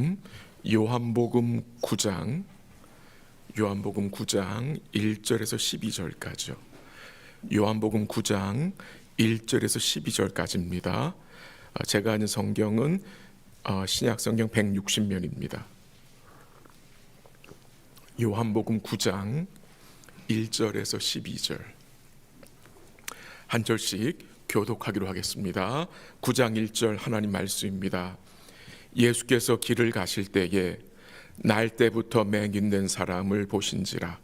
말씀 요한복음 9장 1절에서 12절까지요. 요한복음 9장 1절에서 12절까지입니다. 제가 아는 성경은 신약성경 160면입니다. 요한복음 9장 1절에서 12절 한 절씩 교독하기로 하겠습니다. 9장 1절 하나님 말씀입니다. 예수께서 길을 가실 때에 날 때부터 맹인된 사람을 보신지라.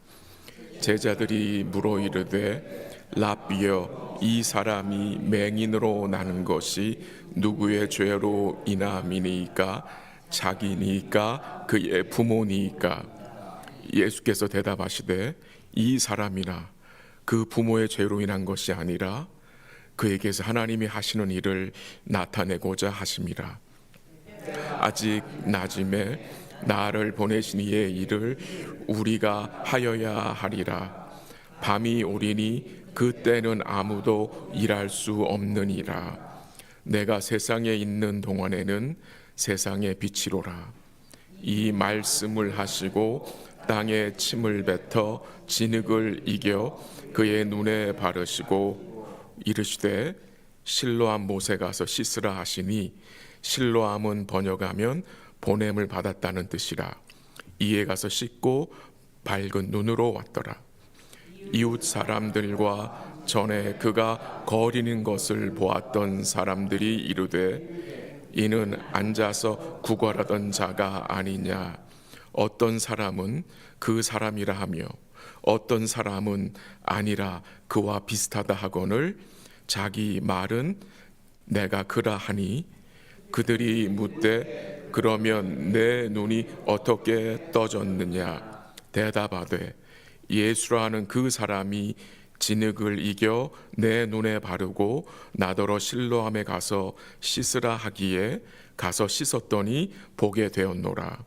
제자들이 물어 이르되 라비여, 이 사람이 맹인으로 나는 것이 누구의 죄로 인함이니까? 자기니까 그의 부모니까? 예수께서 대답하시되 이 사람이나 그 부모의 죄로 인한 것이 아니라 그에게서 하나님이 하시는 일을 나타내고자 하심이라. 아직 낮음에 나를 보내신 이의 일을 우리가 하여야 하리라. 밤이 오리니 그때는 아무도 일할 수 없느니라. 내가 세상에 있는 동안에는 세상의 빛이로라. 이 말씀을 하시고 땅에 침을 뱉어 진흙을 이겨 그의 눈에 바르시고 이르시되 실로암 못에 가서 씻으라 하시니, 실로암은 번역하면 보냄을 받았다는 뜻이라. 이에 가서 씻고 밝은 눈으로 왔더라. 이웃 사람들과 전에 그가 거리는 것을 보았던 사람들이 이르되 이는 앉아서 구걸하던 자가 아니냐. 어떤 사람은 그 사람이라 하며 어떤 사람은 아니라 그와 비슷하다 하거늘 자기 말은 내가 그라 하니, 그들이 묻되 그러면 내 눈이 어떻게 떠졌느냐. 대답하되 예수라는 그 사람이 진흙을 이겨 내 눈에 바르고 나더러 실로암에 가서 씻으라 하기에 가서 씻었더니 보게 되었노라.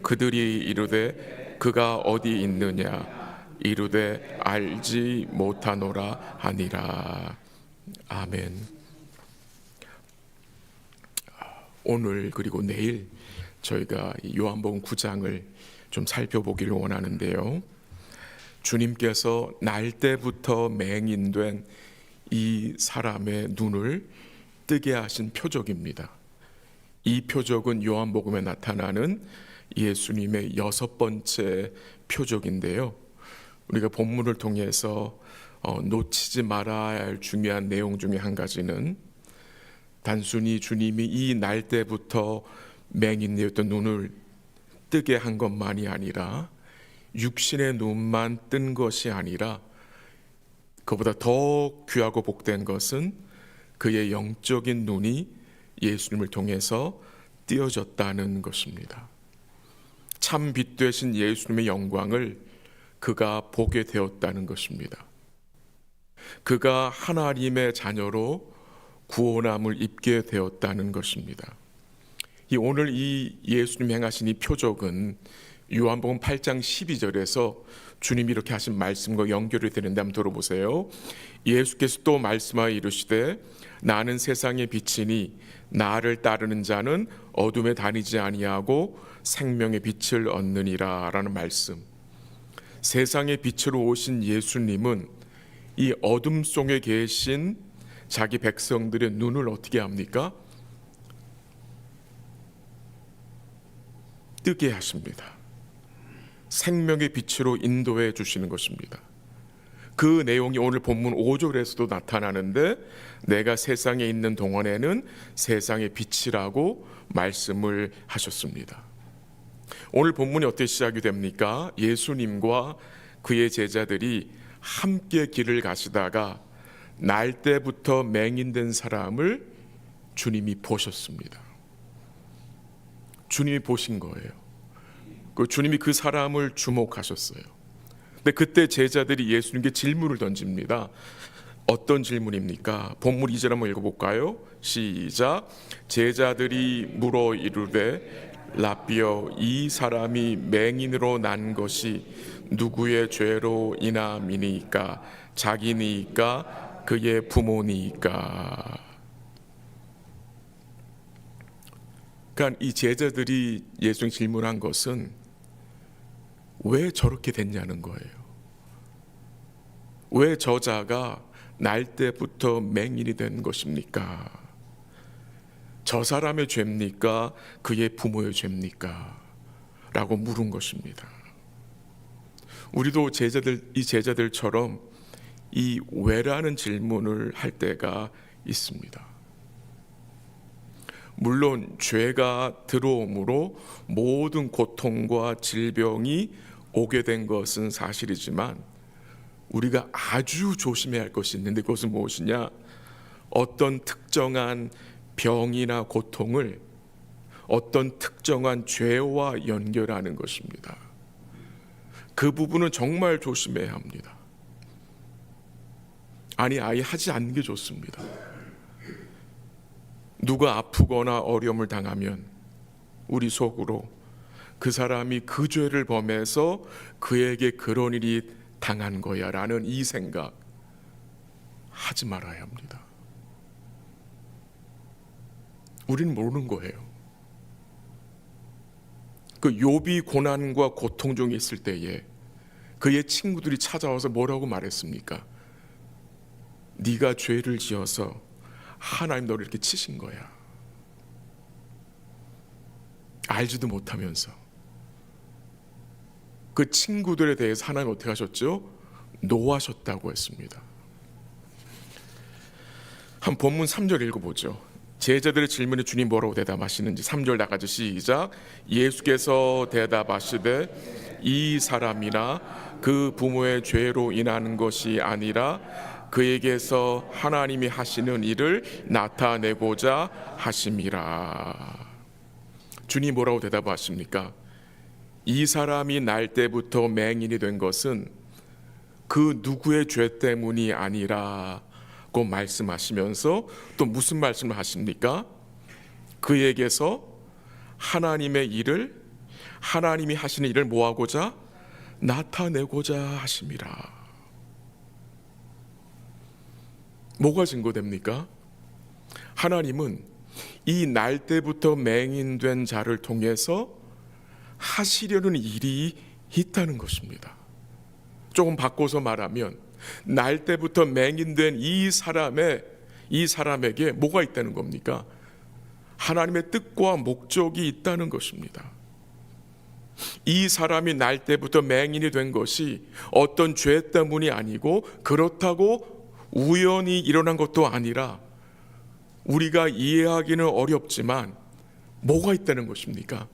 그들이 이르되 그가 어디 있느냐. 이르되 알지 못하노라 하니라. 아멘. 오늘 그리고 내일 저희가 요한복음 9장을 좀 살펴보기를 원하는데요. 주님께서 날 때부터 맹인된 이 사람의 눈을 뜨게 하신 표적입니다. 이 표적은 요한복음에 나타나는 예수님의 6번째 표적인데요. 우리가 본문을 통해서 놓치지 말아야 할 중요한 내용 중에 한 가지는 단순히 주님이 이 날 때부터 맹인되었던 눈을 뜨게 한 것만이 아니라 육신의 눈만 뜬 것이 아니라 그보다 더 귀하고 복된 것은 그의 영적인 눈이 예수님을 통해서 띄어졌다는 것입니다. 참 빛 되신 예수님의 영광을 그가 보게 되었다는 것입니다. 그가 하나님의 자녀로 구원함을 입게 되었다는 것입니다. 오늘 이 예수님 행하신 이 표적은 요한복음 8장 12절에서 주님이 이렇게 하신 말씀과 연결이 되는데 한번 들어보세요. 예수께서 또 말씀하여 이르시되 나는 세상의 빛이니 나를 따르는 자는 어둠에 다니지 아니하고 생명의 빛을 얻느니라 라는 말씀. 세상의 빛으로 오신 예수님은 이 어둠 속에 계신 자기 백성들의 눈을 어떻게 합니까? 뜨게 하십니다. 생명의 빛으로 인도해 주시는 것입니다. 그 내용이 오늘 본문 5절에서도 나타나는데 내가 세상에 있는 동안에는 세상의 빛이라고 말씀을 하셨습니다. 오늘 본문이 어떻게 시작이 됩니까? 예수님과 그의 제자들이 함께 길을 가시다가 날 때부터 맹인된 사람을 주님이 보셨습니다. 주님이 보신 거예요. 주님이 그 사람을 주목하셨어요. 근데 그때 제자들이 예수님께 질문을 던집니다. 어떤 질문입니까? 본문 2절 한번 읽어볼까요? 시작. 제자들이 물어 이르되 라비여, 이 사람이 맹인으로 난 것이 누구의 죄로 인함이니까? 자기니까 그의 부모니까? 그러니까 이 제자들이 예수님 질문한 것은 왜 저렇게 됐냐는 거예요. 왜 저자가 날 때부터 맹인이 된 것입니까? 저 사람의 죄입니까? 그의 부모의 죄입니까? 라고 물은 것입니다. 우리도 이 제자들처럼 이 왜라는 질문을 할 때가 있습니다. 물론 죄가 들어옴으로 모든 고통과 질병이 오게 된 것은 사실이지만 우리가 아주 조심해야 할 것이 있는데 그것은 무엇이냐? 어떤 특정한 병이나 고통을 어떤 특정한 죄와 연결하는 것입니다. 그 부분은 정말 조심해야 합니다. 아니, 아예 하지 않는 게 좋습니다. 누가 아프거나 어려움을 당하면 우리 속으로 그 사람이 그 죄를 범해서 그에게 그런 일이 당한 거야 라는 이 생각 하지 말아야 합니다. 우리는 모르는 거예요. 그 욥이 고난과 고통 중에 있을 때에 그의 친구들이 찾아와서 뭐라고 말했습니까? 네가 죄를 지어서 하나님 너를 이렇게 치신 거야. 알지도 못하면서. 그 친구들에 대해서 하나님 어떻게 하셨죠? 노하셨다고 했습니다. 한 본문 3절 읽어보죠. 제자들의 질문에 주님 뭐라고 대답하시는지 3절 나가죠. 시작. 예수께서 대답하시되 이 사람이나 그 부모의 죄로 인한 것이 아니라 그에게서 하나님이 하시는 일을 나타내고자 하심이라. 주님 뭐라고 대답하십니까? 이 사람이 날 때부터 맹인이 된 것은 그 누구의 죄 때문이 아니라고 말씀하시면서 또 무슨 말씀을 하십니까? 그에게서 하나님의 일을 하나님이 하시는 일을 뭐하고자? 나타내고자 하심이라. 뭐가 증거됩니까? 하나님은 이 날 때부터 맹인된 자를 통해서 하시려는 일이 있다는 것입니다. 조금 바꿔서 말하면 날 때부터 맹인된 이 사람에게 뭐가 있다는 겁니까? 하나님의 뜻과 목적이 있다는 것입니다. 이 사람이 날 때부터 맹인이 된 것이 어떤 죄 때문이 아니고 그렇다고 우연히 일어난 것도 아니라 우리가 이해하기는 어렵지만 뭐가 있다는 것입니까?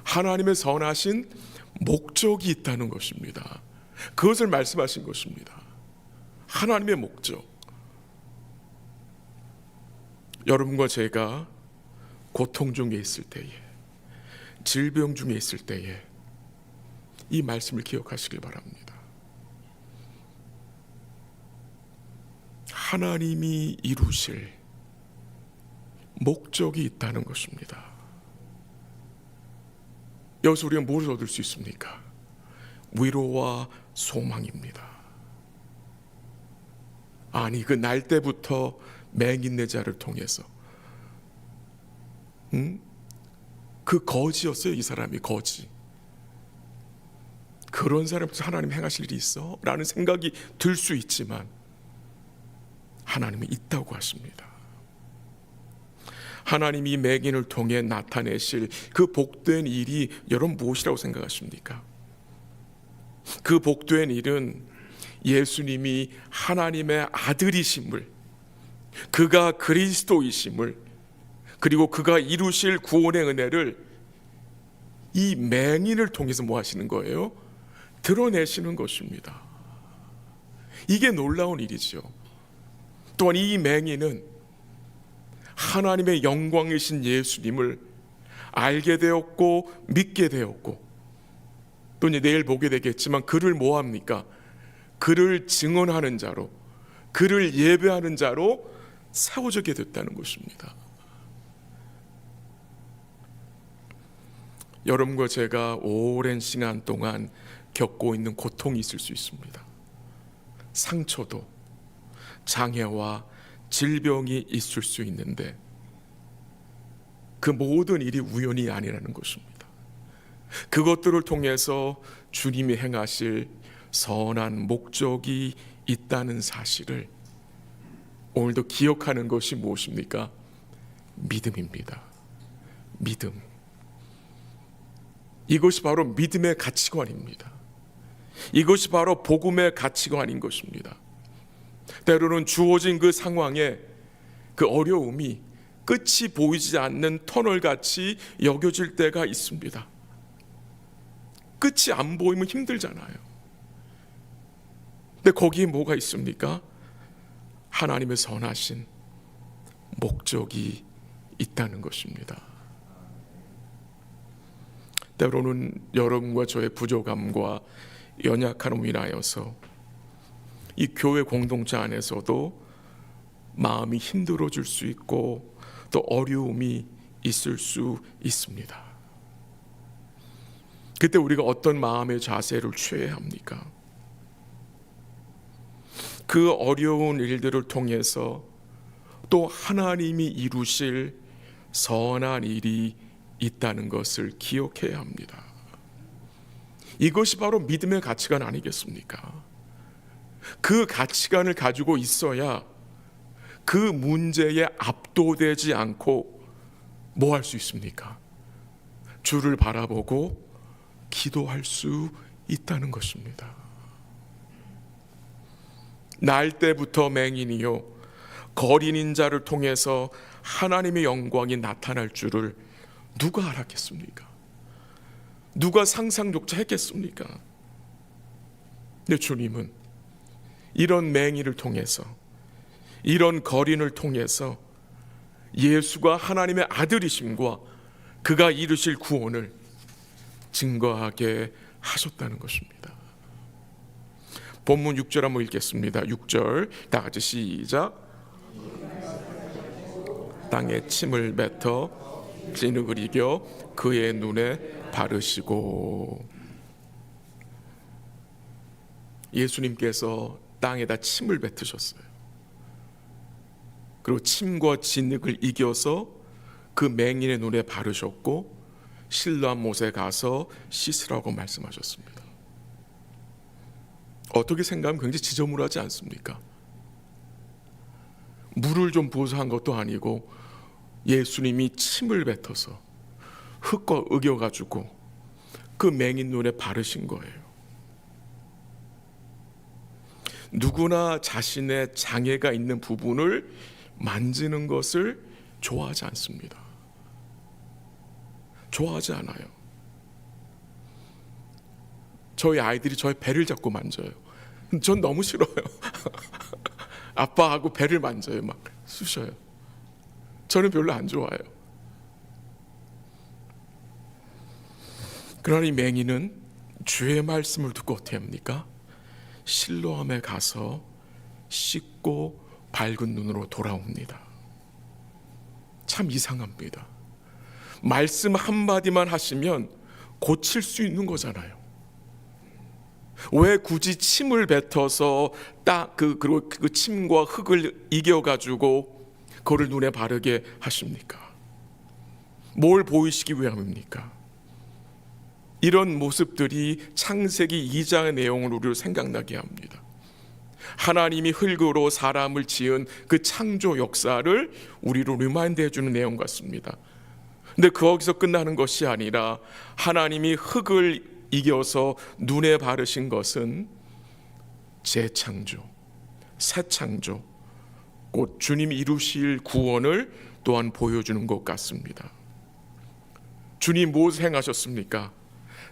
하나님의 선하신 목적이 있다는 것입니다. 그것을 말씀하신 것입니다. 하나님의 목적. 여러분과 제가 고통 중에 있을 때에, 질병 중에 있을 때에 이 말씀을 기억하시길 바랍니다. 하나님이 이루실 목적이 있다는 것입니다. 여기서 우리가 무엇을 얻을 수 있습니까? 위로와 소망입니다. 아니, 그 날 때부터 맹인된 자를 통해서 그 거지였어요. 이 사람이 거지. 그런 사람한테 하나님 행하실 일이 있어? 라는 생각이 들 수 있지만 하나님이 있다고 하십니다. 하나님이 맹인을 통해 나타내실 그 복된 일이 여러분 무엇이라고 생각하십니까? 그 복된 일은 예수님이 하나님의 아들이심을, 그가 그리스도이심을, 그리고 그가 이루실 구원의 은혜를 이 맹인을 통해서 뭐 하시는 거예요? 드러내시는 것입니다. 이게 놀라운 일이죠. 또한 이 맹인은 하나님의 영광이신 예수님을 알게 되었고 믿게 되었고 또 이제 내일 보게 되겠지만 그를 뭐 합니까? 그를 증언하는 자로, 그를 예배하는 자로 세워지게 됐다는 것입니다. 여러분과 제가 오랜 시간 동안 겪고 있는 고통이 있을 수 있습니다. 상처도 장애와 질병이 있을 수 있는데 그 모든 일이 우연이 아니라는 것입니다. 그것들을 통해서 주님이 행하실 선한 목적이 있다는 사실을 오늘도 기억하는 것이 무엇입니까? 믿음입니다. 믿음. 이것이 바로 믿음의 가치관입니다. 이것이 바로 복음의 가치관인 것입니다. 때로는 주어진 그 상황에 그 어려움이 끝이 보이지 않는 터널같이 여겨질 때가 있습니다. 끝이 안 보이면 힘들잖아요. 근데 거기에 뭐가 있습니까? 하나님의 선하신 목적이 있다는 것입니다. 때로는 여러분과 저의 부족함과 연약함을 인하여서 이 교회 공동체 안에서도 마음이 힘들어질 수 있고 또 어려움이 있을 수 있습니다. 그때 우리가 어떤 마음의 자세를 취해야 합니까? 그 어려운 일들을 통해서 또 하나님이 이루실 선한 일이 있다는 것을 기억해야 합니다. 이것이 바로 믿음의 가치관 아니겠습니까? 그 가치관을 가지고 있어야 그 문제에 압도되지 않고 뭐 할 수 있습니까? 주를 바라보고 기도할 수 있다는 것입니다. 날 때부터 맹인이요 거린인 자를 통해서 하나님의 영광이 나타날 줄을 누가 알았겠습니까? 누가 상상조차 했겠습니까? 근데 주님은 이런 맹인을 통해서, 이런 거린을 통해서 예수가 하나님의 아들이심과 그가 이루실 구원을 증거하게 하셨다는 것입니다. 본문 6절 한번 읽겠습니다. 6절 다 같이 시작. 땅에 침을 뱉어 진흙을 이겨 그의 눈에 바르시고. 예수님께서 땅에다 침을 뱉으셨어요. 그리고 침과 진흙을 이겨서 그 맹인의 눈에 바르셨고 실로암 못에 가서 씻으라고 말씀하셨습니다. 어떻게 생각하면 굉장히 지저분하지 않습니까? 물을 좀 부어서 한 것도 아니고 예수님이 침을 뱉어서 흙과 으겨가지고 그 맹인 눈에 바르신 거예요. 누구나 자신의 장애가 있는 부분을 만지는 것을 좋아하지 않습니다. 좋아하지 않아요. 저희 아이들이 저의 배를 잡고 만져요. 전 너무 싫어요. 아빠하고 배를 만져요. 막 쑤셔요. 저는 별로 안 좋아해요. 그러나 이 맹인은 주의 말씀을 듣고 어떻게 합니까? 실로암에 가서 씻고 밝은 눈으로 돌아옵니다. 참 이상합니다. 말씀 한마디만 하시면 고칠 수 있는 거잖아요. 왜 굳이 침을 뱉어서 그리고 그 침과 흙을 이겨가지고 그를 눈에 바르게 하십니까? 뭘 보이시기 위함입니까? 이런 모습들이 창세기 2장의 내용을 우리로 생각나게 합니다. 하나님이 흙으로 사람을 지은 그 창조 역사를 우리로 리마인드 해주는 내용 같습니다. 근데 거기서 끝나는 것이 아니라 하나님이 흙을 이겨서 눈에 바르신 것은 재창조, 새 창조, 곧 주님이 이루실 구원을 또한 보여주는 것 같습니다. 주님 무엇을 행하셨습니까?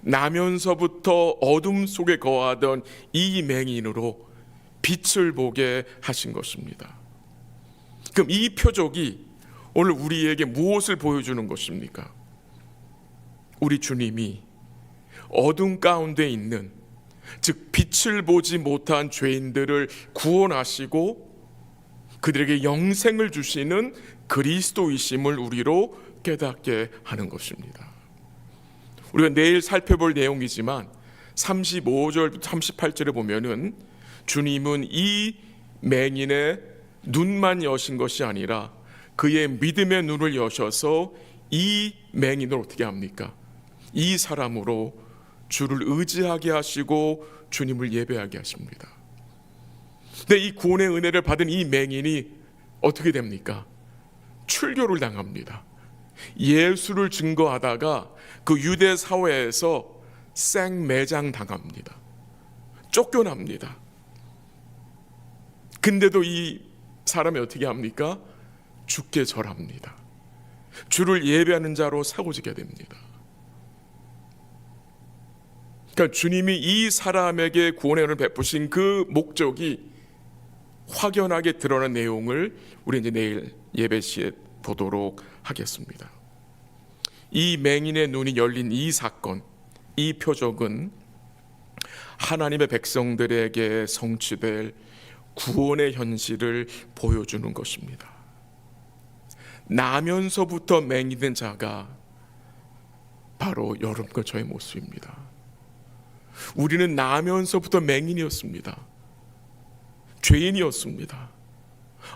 나면서부터 어둠 속에 거하던 이 맹인으로 빛을 보게 하신 것입니다. 그럼 이 표적이 오늘 우리에게 무엇을 보여주는 것입니까? 우리 주님이 어둠 가운데 있는, 즉 빛을 보지 못한 죄인들을 구원하시고 그들에게 영생을 주시는 그리스도이심을 우리로 깨닫게 하는 것입니다. 우리가 내일 살펴볼 내용이지만 35절부터 38절에 보면은 주님은 이 맹인의 눈만 여신 것이 아니라 그의 믿음의 눈을 여셔서 이 맹인을 어떻게 합니까? 이 사람으로 주를 의지하게 하시고 주님을 예배하게 하십니다. 근데 이 구원의 은혜를 받은 이 맹인이 어떻게 됩니까? 출교를 당합니다. 예수를 증거하다가 그 유대 사회에서 생매장 당합니다. 쫓겨납니다. 근데도 이 사람이 어떻게 합니까? 주께 절합니다. 주를 예배하는 자로 사고지게 됩니다. 그러니까 주님이 이 사람에게 구원의 은혜를 베푸신 그 목적이 확연하게 드러난 내용을 우리 이제 내일 예배 시에 보도록 하겠습니다. 이 맹인의 눈이 열린 이 사건, 이 표적은 하나님의 백성들에게 성취될 구원의 현실을 보여주는 것입니다. 나면서부터 맹인된 자가 바로 여러분과 저의 모습입니다. 우리는 나면서부터 맹인이었습니다. 죄인이었습니다.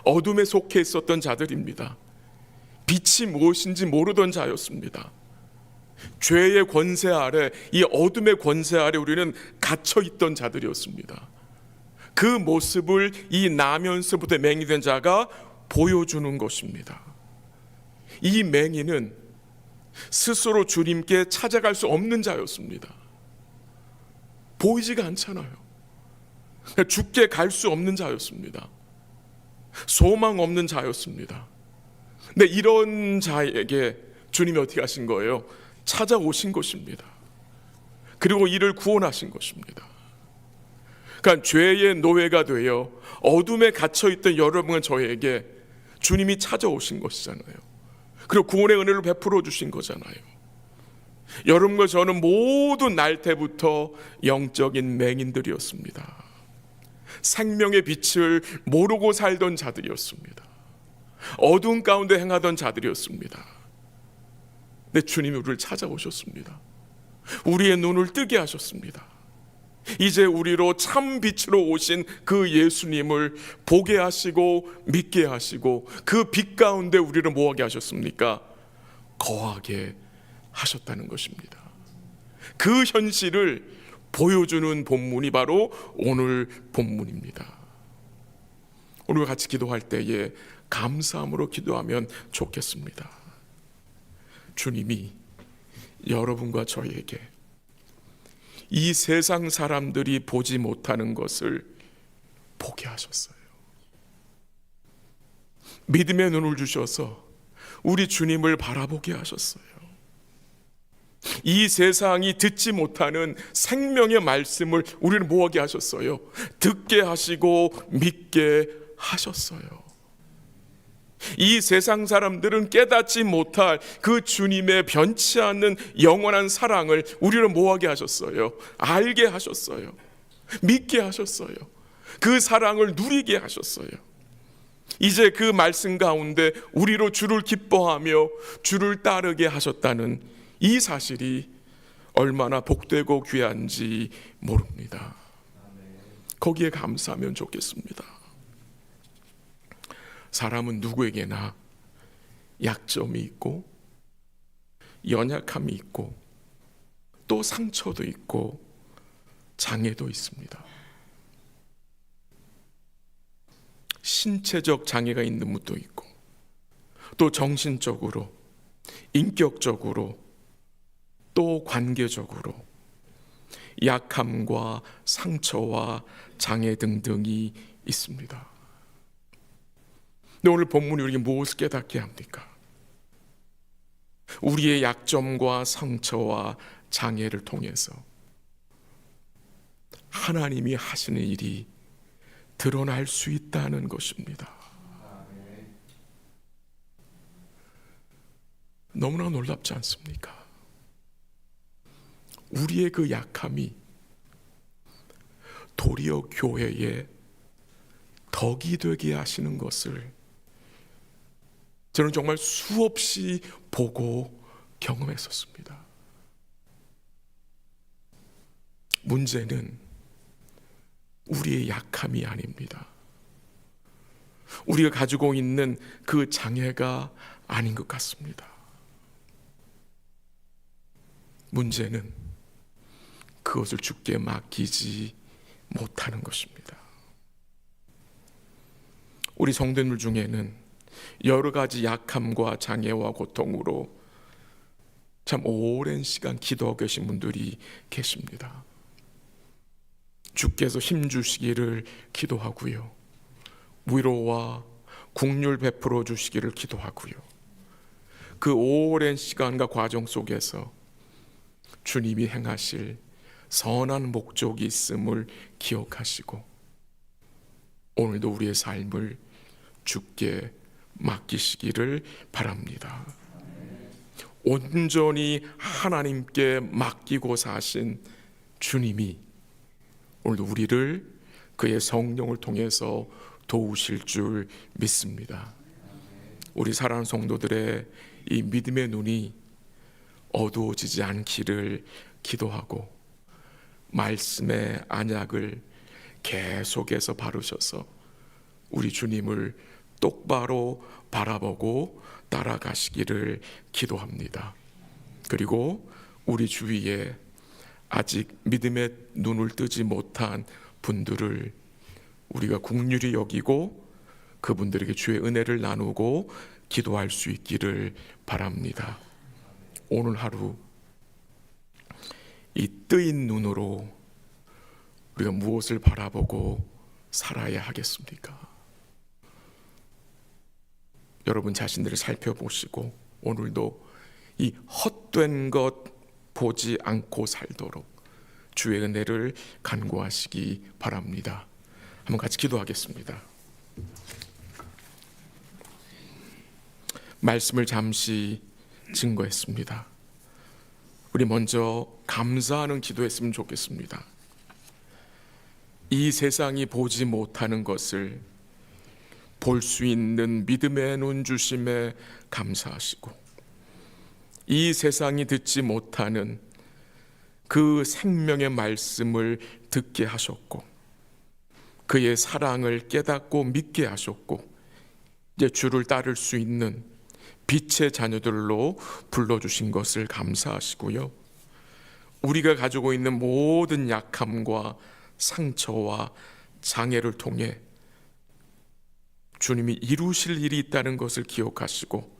어둠에 속해 있었던 자들입니다. 빛이 무엇인지 모르던 자였습니다. 죄의 권세 아래, 이 어둠의 권세 아래 우리는 갇혀 있던 자들이었습니다. 그 모습을 이 나면서부터 맹인된 자가 보여주는 것입니다. 이 맹인은 스스로 주님께 찾아갈 수 없는 자였습니다. 보이지가 않잖아요. 주께 갈 수 없는 자였습니다. 소망 없는 자였습니다. 근데 이런 자에게 주님이 어떻게 하신 거예요? 찾아오신 것입니다. 그리고 이를 구원하신 것입니다. 그러니까 죄의 노예가 되어 어둠에 갇혀있던 여러분과 저에게 주님이 찾아오신 것이잖아요. 그리고 구원의 은혜를 베풀어 주신 거잖아요. 여러분과 저는 모두 날 때부터 영적인 맹인들이었습니다. 생명의 빛을 모르고 살던 자들이었습니다. 어두운 가운데 행하던 자들이었습니다. 근데 주님이 우리를 찾아오셨습니다. 우리의 눈을 뜨게 하셨습니다. 이제 우리로 참 빛으로 오신 그 예수님을 보게 하시고 믿게 하시고 그 빛 가운데 우리를 뭐하게 하셨습니까? 거하게 하셨다는 것입니다. 그 현실을 보여주는 본문이 바로 오늘 본문입니다. 오늘 같이 기도할 때에 감사함으로 기도하면 좋겠습니다. 주님이 여러분과 저에게 이 세상 사람들이 보지 못하는 것을 보게 하셨어요. 믿음의 눈을 주셔서 우리 주님을 바라보게 하셨어요. 이 세상이 듣지 못하는 생명의 말씀을 우리를 뭐하게 하셨어요? 듣게 하시고 믿게 하셨어요. 이 세상 사람들은 깨닫지 못할 그 주님의 변치 않는 영원한 사랑을 우리를 뭐하게 하셨어요? 알게 하셨어요. 믿게 하셨어요. 그 사랑을 누리게 하셨어요. 이제 그 말씀 가운데 우리로 주를 기뻐하며 주를 따르게 하셨다는 이 사실이 얼마나 복되고 귀한지 모릅니다. 거기에 감사하면 좋겠습니다. 사람은 누구에게나 약점이 있고 연약함이 있고 또 상처도 있고 장애도 있습니다. 신체적 장애가 있는 분도 있고 또 정신적으로, 인격적으로, 또 관계적으로 약함과 상처와 장애 등등이 있습니다. 근데 오늘 본문이 우리에게 무엇을 깨닫게 합니까? 우리의 약점과 상처와 장애를 통해서 하나님이 하시는 일이 드러날 수 있다는 것입니다. 너무나 놀랍지 않습니까? 우리의 그 약함이 도리어 교회에 덕이 되게 하시는 것을 저는 정말 수없이 보고 경험했었습니다. 문제는 우리의 약함이 아닙니다. 우리가 가지고 있는 그 장애가 아닌 것 같습니다. 문제는 그것을 주께 맡기지 못하는 것입니다. 우리 성도들 중에는 여러 가지 약함과 장애와 고통으로 참 오랜 시간 기도하고 계신 분들이 계십니다. 주께서 힘주시기를 기도하고요, 위로와 긍휼 베풀어 주시기를 기도하고요, 그 오랜 시간과 과정 속에서 주님이 행하실 선한 목적이 있음을 기억하시고 오늘도 우리의 삶을 주께 맡기시기를 바랍니다. 온전히 하나님께 맡기고 사신 주님이 오늘도 우리를 그의 성령을 통해서 도우실 줄 믿습니다. 우리 사랑하는 성도들의 이 믿음의 눈이 어두워지지 않기를 기도하고 말씀의 언약을 계속해서 바르셔서 우리 주님을 똑바로 바라보고 따라가시기를 기도합니다. 그리고 우리 주위에 아직 믿음의 눈을 뜨지 못한 분들을 우리가 긍휼히 여기고 그분들에게 주의 은혜를 나누고 기도할 수 있기를 바랍니다. 오늘 하루 이 뜨인 눈으로 우리가 무엇을 바라보고 살아야 하겠습니까? 여러분 자신들을 살펴보시고 오늘도 이 헛된 것 보지 않고 살도록 주의 은혜를 간구하시기 바랍니다. 한번 같이 기도하겠습니다. 말씀을 잠시 증거했습니다. 우리 먼저 감사하는 기도했으면 좋겠습니다. 이 세상이 보지 못하는 것을 볼 수 있는 믿음의 눈 주심에 감사하시고, 이 세상이 듣지 못하는 그 생명의 말씀을 듣게 하셨고, 그의 사랑을 깨닫고 믿게 하셨고, 이제 주를 따를 수 있는 빛의 자녀들로 불러주신 것을 감사하시고요, 우리가 가지고 있는 모든 약함과 상처와 장애를 통해 주님이 이루실 일이 있다는 것을 기억하시고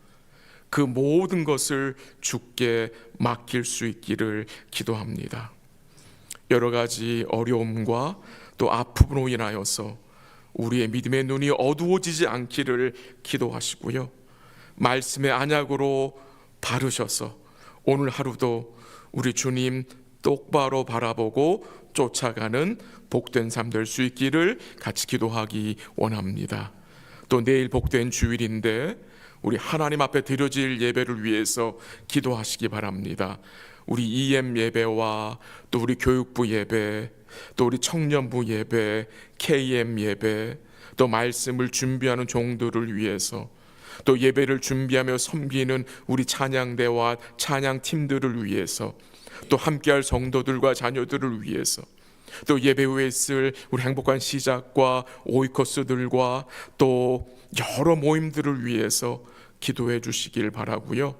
그 모든 것을 주께 맡길 수 있기를 기도합니다. 여러 가지 어려움과 또 아픔으로 인하여서 우리의 믿음의 눈이 어두워지지 않기를 기도하시고요, 말씀의 언약으로 바르셔서 오늘 하루도 우리 주님 똑바로 바라보고 쫓아가는 복된 삶 될 수 있기를 같이 기도하기 원합니다. 또 내일 복된 주일인데 우리 하나님 앞에 드려질 예배를 위해서 기도하시기 바랍니다. 우리 EM 예배와 또 우리 교육부 예배, 또 우리 청년부 예배, KM 예배, 또 말씀을 준비하는 종들을 위해서, 또 예배를 준비하며 섬기는 우리 찬양대와 찬양팀들을 위해서, 또 함께할 성도들과 자녀들을 위해서, 또 예배 후에 있을 우리 행복한 시작과 오이코스들과 또 여러 모임들을 위해서 기도해 주시길 바라고요,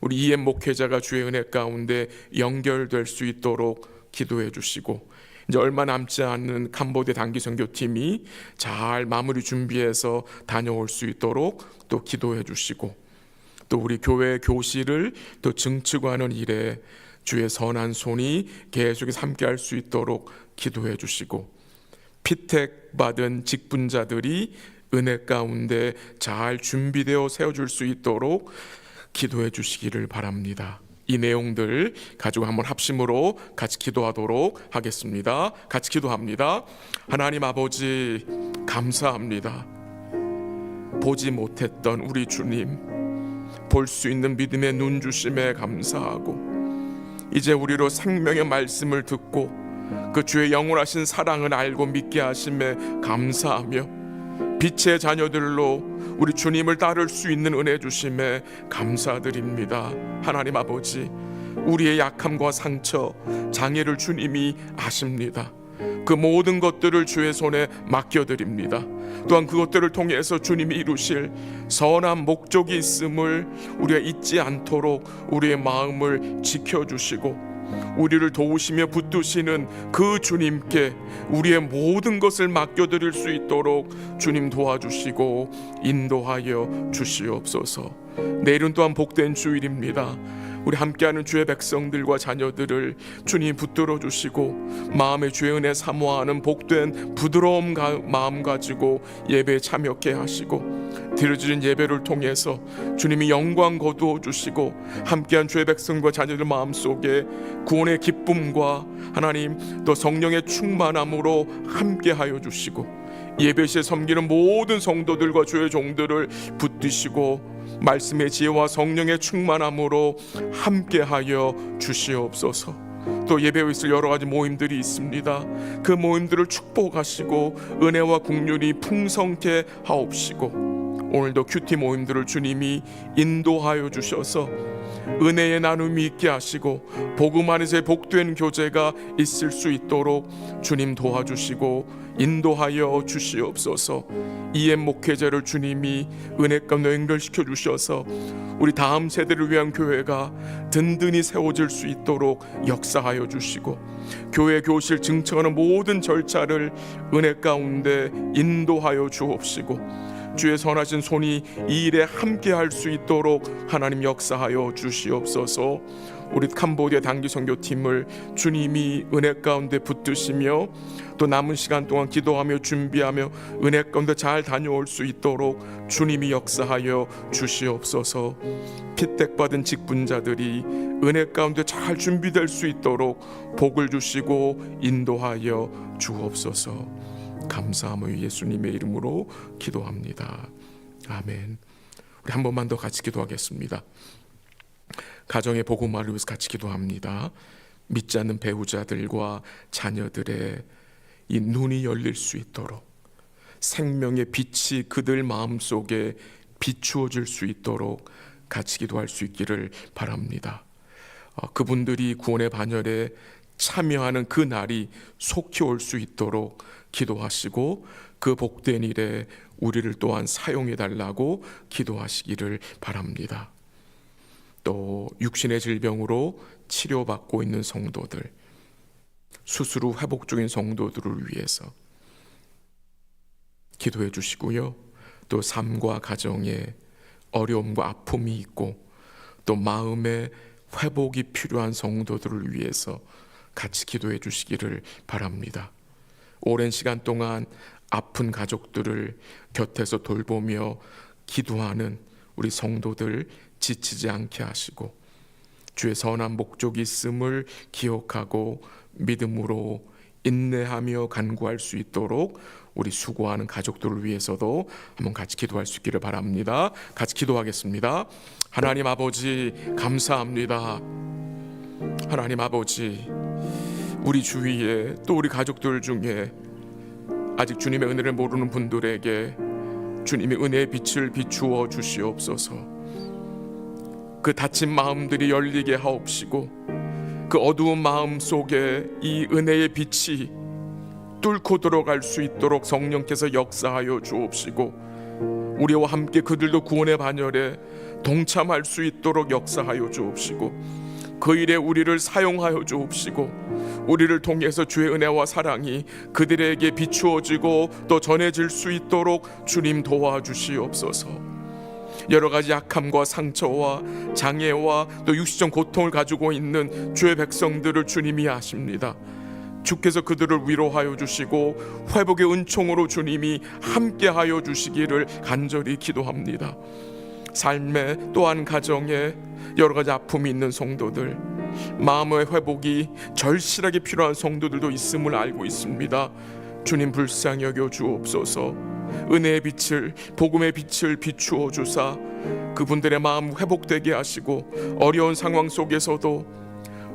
우리 EM 목회자가 주의 은혜 가운데 연결될 수 있도록 기도해 주시고, 이제 얼마 남지 않은 캄보디아 단기 선교팀이 잘 마무리 준비해서 다녀올 수 있도록 또 기도해 주시고, 또 우리 교회 교실을 또 증축하는 일에 주의 선한 손이 계속해서 함께할 수 있도록 기도해 주시고, 피택받은 직분자들이 은혜 가운데 잘 준비되어 세워줄 수 있도록 기도해 주시기를 바랍니다. 이 내용들 가지고 한번 합심으로 같이 기도하도록 하겠습니다. 같이 기도합니다. 하나님 아버지, 감사합니다. 보지 못했던 우리 주님, 볼 수 있는 믿음의 눈 주심에 감사하고, 이제 우리로 생명의 말씀을 듣고 그 주의 영원하신 사랑을 알고 믿게 하심에 감사하며, 빛의 자녀들로 우리 주님을 따를 수 있는 은혜 주심에 감사드립니다. 하나님 아버지, 우리의 약함과 상처, 장애를 주님이 아십니다. 그 모든 것들을 주의 손에 맡겨드립니다. 또한 그것들을 통해서 주님이 이루실 선한 목적이 있음을 우리가 잊지 않도록 우리의 마음을 지켜주시고, 우리를 도우시며 붙드시는 그 주님께 우리의 모든 것을 맡겨드릴 수 있도록 주님 도와주시고 인도하여 주시옵소서. 내일은 또한 복된 주일입니다. 우리 함께하는 주의 백성들과 자녀들을 주님 붙들어 주시고 마음의 주의 은혜 사모하는 복된 부드러운 마음 가지고 예배에 참여케 하시고, 드려지는 예배를 통해서 주님이 영광 거두어 주시고 함께한 주의 백성과 자녀들 마음속에 구원의 기쁨과 하나님 또 성령의 충만함으로 함께하여 주시고, 예배시에 섬기는 모든 성도들과 주의 종들을 붙드시고 말씀의 지혜와 성령의 충만함으로 함께하여 주시옵소서. 또 예배에 있을 여러 가지 모임들이 있습니다. 그 모임들을 축복하시고 은혜와 긍휼이 풍성케 하옵시고, 오늘도 큐티 모임들을 주님이 인도하여 주셔서 은혜의 나눔이 있게 하시고 복음 안에서의 복된 교제가 있을 수 있도록 주님 도와주시고 인도하여 주시옵소서. EM 목회자를 주님이 은혜 가운데 연결시켜 주셔서 우리 다음 세대를 위한 교회가 든든히 세워질 수 있도록 역사하여 주시고, 교회 교실 증척하는 모든 절차를 은혜 가운데 인도하여 주옵시고, 주의 선하신 손이 이 일에 함께할 수 있도록 하나님 역사하여 주시옵소서. 우리 캄보디아 단기 선교팀을 주님이 은혜 가운데 붙드시며 또 남은 시간 동안 기도하며 준비하며 은혜 가운데 잘 다녀올 수 있도록 주님이 역사하여 주시옵소서. 피택받은 직분자들이 은혜 가운데 잘 준비될 수 있도록 복을 주시고 인도하여 주옵소서. 감사하며 예수님의 이름으로 기도합니다. 아멘. 우리 한 번만 더 같이 기도하겠습니다. 가정의 복음화를 위해서 같이 기도합니다. 믿지 않는 배우자들과 자녀들의 이 눈이 열릴 수 있도록, 생명의 빛이 그들 마음속에 비추어질 수 있도록 같이 기도할 수 있기를 바랍니다. 그분들이 구원의 반열에 참여하는 그 날이 속히 올 수 있도록 기도하시고 그 복된 일에 우리를 또한 사용해 달라고 기도하시기를 바랍니다. 또 육신의 질병으로 치료받고 있는 성도들, 수술 후 회복 중인 성도들을 위해서 기도해 주시고요. 또 삶과 가정에 어려움과 아픔이 있고 또 마음의 회복이 필요한 성도들을 위해서 같이 기도해 주시기를 바랍니다. 오랜 시간 동안 아픈 가족들을 곁에서 돌보며 기도하는 우리 성도들 지치지 않게 하시고, 주의 선한 목적이 있음을 기억하고 믿음으로 인내하며 간구할 수 있도록 우리 수고하는 가족들을 위해서도 한번 같이 기도할 수 있기를 바랍니다. 같이 기도하겠습니다. 하나님 아버지 감사합니다. 하나님 아버지, 우리 주위에 또 우리 가족들 중에 아직 주님의 은혜를 모르는 분들에게 주님의 은혜의 빛을 비추어 주시옵소서. 그 닫힌 마음들이 열리게 하옵시고, 그 어두운 마음 속에 이 은혜의 빛이 뚫고 들어갈 수 있도록 성령께서 역사하여 주옵시고, 우리와 함께 그들도 구원의 반열에 동참할 수 있도록 역사하여 주옵시고, 그 일에 우리를 사용하여 주옵시고, 우리를 통해서 주의 은혜와 사랑이 그들에게 비추어지고 또 전해질 수 있도록 주님 도와주시옵소서. 여러 가지 약함과 상처와 장애와 또 육신적 고통을 가지고 있는 주의 백성들을 주님이 아십니다. 주께서 그들을 위로하여 주시고 회복의 은총으로 주님이 함께하여 주시기를 간절히 기도합니다. 삶에 또한 가정에 여러 가지 아픔이 있는 성도들, 마음의 회복이 절실하게 필요한 성도들도 있음을 알고 있습니다. 주님 불쌍히 여겨 주옵소서. 은혜의 빛을, 복음의 빛을 비추어 주사 그분들의 마음 회복되게 하시고, 어려운 상황 속에서도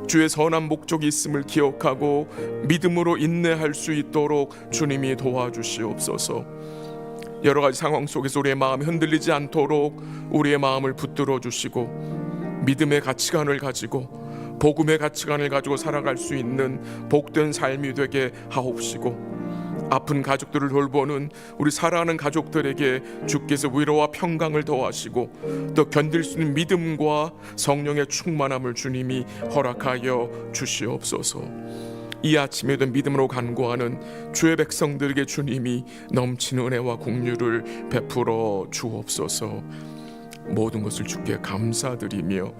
주의 선한 목적이 있음을 기억하고 믿음으로 인내할 수 있도록 주님이 도와주시옵소서. 여러 가지 상황 속에서 우리의 마음이 흔들리지 않도록 우리의 마음을 붙들어 주시고 믿음의 가치관을 가지고 복음의 가치관을 가지고 살아갈 수 있는 복된 삶이 되게 하옵시고, 아픈 가족들을 돌보는 우리 사랑하는 가족들에게 주께서 위로와 평강을 더하시고 또 견딜 수 있는 믿음과 성령의 충만함을 주님이 허락하여 주시옵소서. 이 아침에도 믿음으로 간구하는 주의 백성들에게 주님이 넘치는 은혜와 긍휼을 베풀어 주옵소서. 모든 것을 주께 감사드리며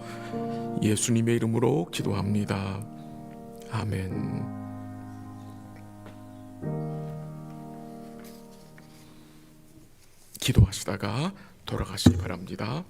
예수님의 이름으로 기도합니다. 아멘. 기도하시다가 돌아가시기 바랍니다.